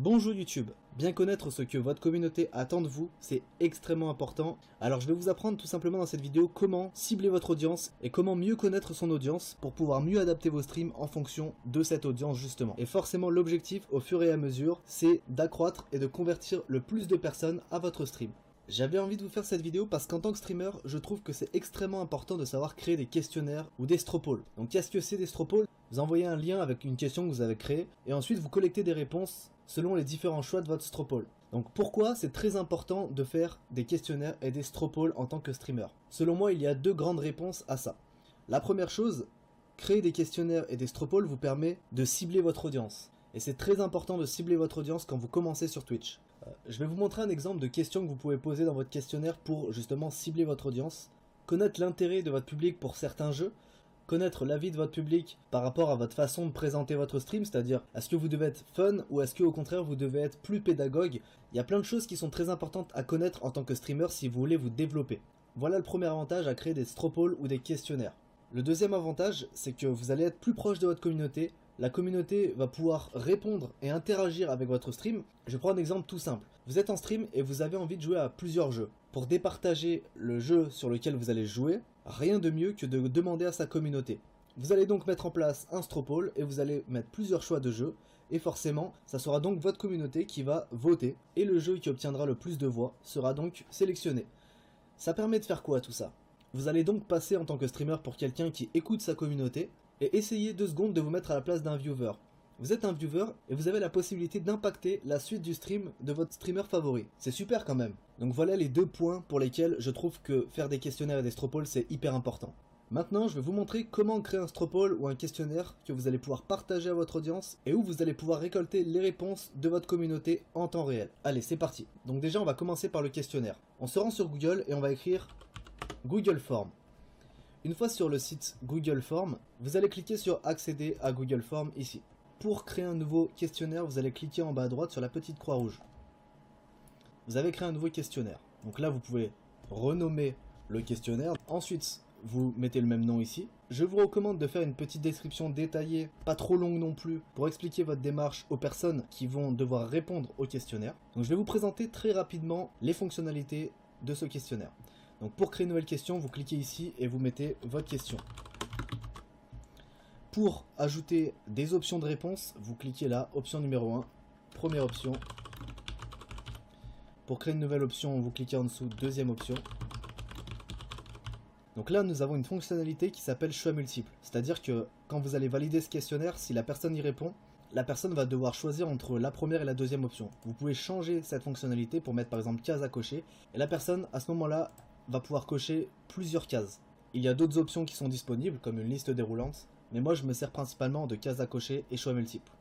Bonjour YouTube, bien connaître ce que votre communauté attend de vous, c'est extrêmement important. Alors je vais vous apprendre tout simplement dans cette vidéo comment cibler votre audience et comment mieux connaître son audience pour pouvoir mieux adapter vos streams en fonction de cette audience justement. Et forcément l'objectif au fur et à mesure, c'est d'accroître et de convertir le plus de personnes à votre stream. J'avais envie de vous faire cette vidéo parce qu'en tant que streamer, je trouve que c'est extrêmement important de savoir créer des questionnaires ou des stropolls. Donc qu'est-ce que c'est des stropolls? Vous envoyez un lien avec une question que vous avez créée et ensuite vous collectez des réponses selon les différents choix de votre stropoll. Donc pourquoi c'est très important de faire des questionnaires et des stropolls en tant que streamer? Selon moi, il y a deux grandes réponses à ça. La première chose, créer des questionnaires et des stropolls vous permet de cibler votre audience. Et c'est très important de cibler votre audience quand vous commencez sur Twitch. Je vais vous montrer un exemple de questions que vous pouvez poser dans votre questionnaire pour justement cibler votre audience, connaître l'intérêt de votre public pour certains jeux, connaître l'avis de votre public par rapport à votre façon de présenter votre stream, c'est-à-dire est-ce que vous devez être fun ou est-ce que au contraire vous devez être plus pédagogue. Il y a plein de choses qui sont très importantes à connaître en tant que streamer si vous voulez vous développer. Voilà le premier avantage à créer des stropolls ou des questionnaires. Le deuxième avantage, c'est que vous allez être plus proche de votre communauté. La communauté va pouvoir répondre et interagir avec votre stream. Je prends un exemple tout simple. Vous êtes en stream et vous avez envie de jouer à plusieurs jeux. Pour départager le jeu sur lequel vous allez jouer, rien de mieux que de demander à sa communauté. Vous allez donc mettre en place un stropoll et vous allez mettre plusieurs choix de jeux. Et forcément, ça sera donc votre communauté qui va voter. Et le jeu qui obtiendra le plus de voix sera donc sélectionné. Ça permet de faire quoi tout ça? Vous allez donc passer en tant que streamer pour quelqu'un qui écoute sa communauté et essayez 2 secondes de vous mettre à la place d'un viewer. Vous êtes un viewer et vous avez la possibilité d'impacter la suite du stream de votre streamer favori. C'est super quand même. Donc voilà les 2 points pour lesquels je trouve que faire des questionnaires et des stropolls c'est hyper important. Maintenant je vais vous montrer comment créer un stropoll ou un questionnaire que vous allez pouvoir partager à votre audience et où vous allez pouvoir récolter les réponses de votre communauté en temps réel. Allez c'est parti. Donc déjà on va commencer par le questionnaire. On se rend sur Google et on va écrire Google Form. Une fois sur le site Google Form, vous allez cliquer sur accéder à Google Form ici. Pour créer un nouveau questionnaire, vous allez cliquer en bas à droite sur la petite croix rouge. Vous avez créé un nouveau questionnaire. Donc là, vous pouvez renommer le questionnaire. Ensuite, vous mettez le même nom ici. Je vous recommande de faire une petite description détaillée, pas trop longue non plus, pour expliquer votre démarche aux personnes qui vont devoir répondre au questionnaire. Donc je vais vous présenter très rapidement les fonctionnalités de ce questionnaire. Donc pour créer une nouvelle question, vous cliquez ici et vous mettez votre question. Pour ajouter des options de réponse, vous cliquez là, option numéro 1, première option. Pour créer une nouvelle option, vous cliquez en dessous, deuxième option. Donc là, nous avons une fonctionnalité qui s'appelle choix multiple. C'est-à-dire que quand vous allez valider ce questionnaire, si la personne y répond, la personne va devoir choisir entre la première et la deuxième option. Vous pouvez changer cette fonctionnalité pour mettre par exemple case à cocher. Et la personne, à ce moment-là, va pouvoir cocher plusieurs cases. Il y a d'autres options qui sont disponibles, comme une liste déroulante, mais moi je me sers principalement de cases à cocher et choix multiples.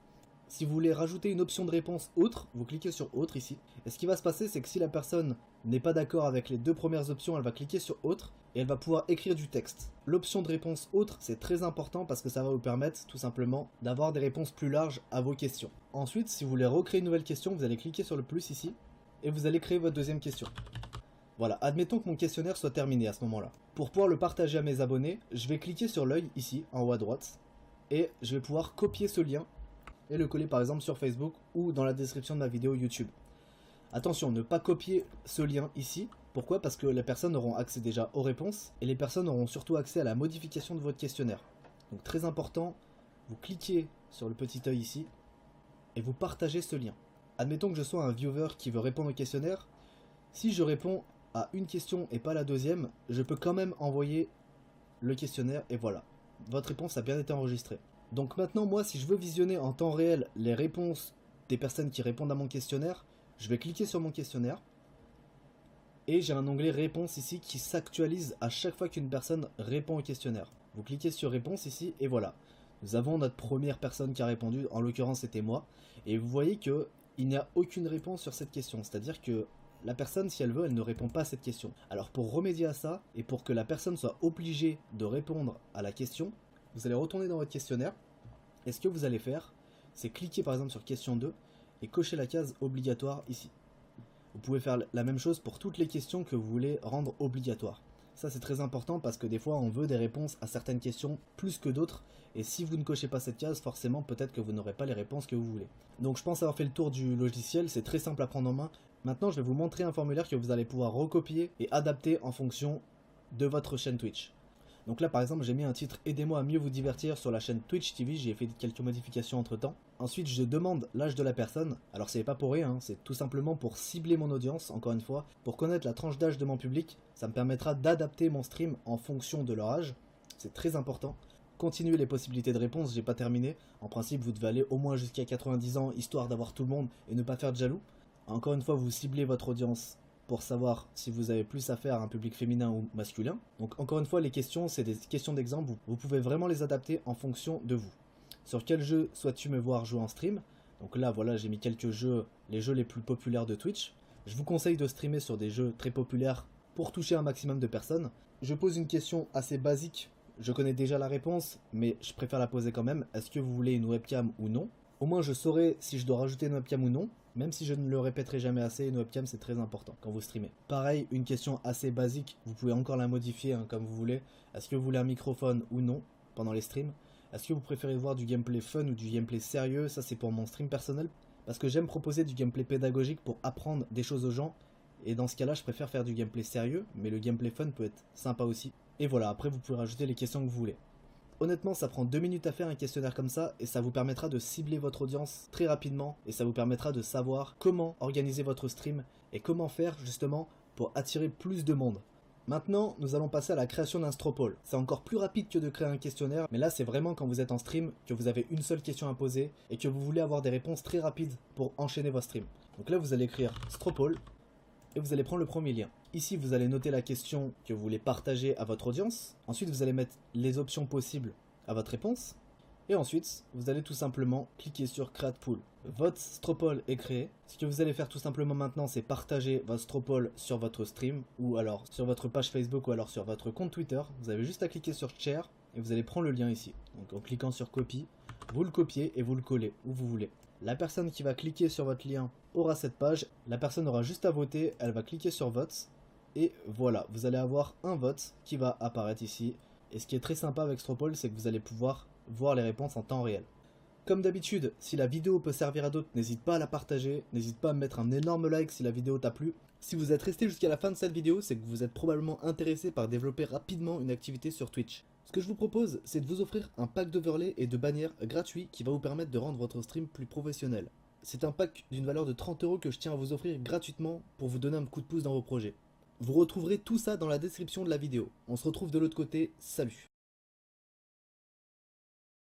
Si vous voulez rajouter une option de réponse autre, vous cliquez sur autre ici. Et ce qui va se passer, c'est que si la personne n'est pas d'accord avec les 2 premières options, elle va cliquer sur autre et elle va pouvoir écrire du texte. L'option de réponse autre, c'est très important parce que ça va vous permettre tout simplement d'avoir des réponses plus larges à vos questions. Ensuite, si vous voulez recréer une nouvelle question, vous allez cliquer sur le plus ici et vous allez créer votre deuxième question. Voilà, admettons que mon questionnaire soit terminé à ce moment-là. Pour pouvoir le partager à mes abonnés, je vais cliquer sur l'œil ici, en haut à droite, et je vais pouvoir copier ce lien et le coller par exemple sur Facebook ou dans la description de ma vidéo YouTube. Attention, ne pas copier ce lien ici. Pourquoi? Parce que les personnes auront accès déjà aux réponses et les personnes auront surtout accès à la modification de votre questionnaire. Donc très important, vous cliquez sur le petit œil ici et vous partagez ce lien. Admettons que je sois un viewer qui veut répondre au questionnaire. Si je réponds à une question et pas la deuxième, je peux quand même envoyer le questionnaire et voilà. Votre réponse a bien été enregistrée. Donc maintenant, moi, si je veux visionner en temps réel les réponses des personnes qui répondent à mon questionnaire, je vais cliquer sur mon questionnaire et j'ai un onglet réponse ici qui s'actualise à chaque fois qu'une personne répond au questionnaire. Vous cliquez sur réponse ici et voilà. Nous avons notre première personne qui a répondu, en l'occurrence c'était moi, et vous voyez que il n'y a aucune réponse sur cette question, c'est-à-dire que la personne, si elle veut, elle ne répond pas à cette question. Alors pour remédier à ça, et pour que la personne soit obligée de répondre à la question, vous allez retourner dans votre questionnaire, et ce que vous allez faire, c'est cliquer par exemple sur question 2, et cocher la case obligatoire ici. Vous pouvez faire la même chose pour toutes les questions que vous voulez rendre obligatoires. Ça c'est très important parce que des fois on veut des réponses à certaines questions plus que d'autres. Et si vous ne cochez pas cette case, forcément peut-être que vous n'aurez pas les réponses que vous voulez. Donc je pense avoir fait le tour du logiciel, c'est très simple à prendre en main. Maintenant je vais vous montrer un formulaire que vous allez pouvoir recopier et adapter en fonction de votre chaîne Twitch. Donc là par exemple j'ai mis un titre "Aidez-moi à mieux vous divertir" sur la chaîne Twitch TV, j'ai fait quelques modifications entre temps. Ensuite je demande l'âge de la personne, alors c'est pas pour rien, hein, c'est tout simplement pour cibler mon audience, encore une fois, pour connaître la tranche d'âge de mon public, ça me permettra d'adapter mon stream en fonction de leur âge, c'est très important. Continuer les possibilités de réponse, j'ai pas terminé, en principe vous devez aller au moins jusqu'à 90 ans histoire d'avoir tout le monde et ne pas faire de jaloux. Encore une fois vous ciblez votre audience pour savoir si vous avez plus affaire à un public féminin ou masculin. Donc encore une fois, les questions, c'est des questions d'exemple, vous pouvez vraiment les adapter en fonction de vous. Sur quel jeu souhaites-tu me voir jouer en stream? Donc là, voilà, j'ai mis quelques jeux, les jeux les plus populaires de Twitch. Je vous conseille de streamer sur des jeux très populaires pour toucher un maximum de personnes. Je pose une question assez basique, je connais déjà la réponse, mais je préfère la poser quand même. Est-ce que vous voulez une webcam ou non? Au moins je saurai si je dois rajouter une webcam ou non. Même si je ne le répéterai jamais assez, une webcam c'est très important quand vous streamez. Pareil, une question assez basique, vous pouvez encore la modifier hein, comme vous voulez. Est-ce que vous voulez un microphone ou non pendant les streams? Est-ce que vous préférez voir du gameplay fun ou du gameplay sérieux? Ça c'est pour mon stream personnel. Parce que j'aime proposer du gameplay pédagogique pour apprendre des choses aux gens. Et dans ce cas là je préfère faire du gameplay sérieux, mais le gameplay fun peut être sympa aussi. Et voilà, après vous pouvez rajouter les questions que vous voulez. Honnêtement, ça prend 2 minutes à faire un questionnaire comme ça et ça vous permettra de cibler votre audience très rapidement et ça vous permettra de savoir comment organiser votre stream et comment faire justement pour attirer plus de monde. Maintenant, nous allons passer à la création d'un stropole. C'est encore plus rapide que de créer un questionnaire, mais là c'est vraiment quand vous êtes en stream, que vous avez une seule question à poser et que vous voulez avoir des réponses très rapides pour enchaîner votre stream. Donc là vous allez écrire stropole et vous allez prendre le premier lien. Ici, vous allez noter la question que vous voulez partager à votre audience. Ensuite, vous allez mettre les options possibles à votre réponse. Et ensuite, vous allez tout simplement cliquer sur Create Pool. Votre stropole est créé. Ce que vous allez faire tout simplement maintenant, c'est partager votre stropole sur votre stream ou alors sur votre page Facebook ou alors sur votre compte Twitter. Vous avez juste à cliquer sur Share et vous allez prendre le lien ici. Donc en cliquant sur Copy, vous le copiez et vous le collez où vous voulez. La personne qui va cliquer sur votre lien aura cette page. La personne aura juste à voter. Elle va cliquer sur Vote. Et voilà, vous allez avoir un vote qui va apparaître ici. Et ce qui est très sympa avec Stropole, c'est que vous allez pouvoir voir les réponses en temps réel. Comme d'habitude, si la vidéo peut servir à d'autres, n'hésite pas à la partager, n'hésite pas à mettre un énorme like si la vidéo t'a plu. Si vous êtes resté jusqu'à la fin de cette vidéo, c'est que vous êtes probablement intéressé par développer rapidement une activité sur Twitch. Ce que je vous propose, c'est de vous offrir un pack d'overlays et de bannières gratuit qui va vous permettre de rendre votre stream plus professionnel. C'est un pack d'une valeur de 30 € que je tiens à vous offrir gratuitement pour vous donner un coup de pouce dans vos projets. Vous retrouverez tout ça dans la description de la vidéo. On se retrouve de l'autre côté, salut!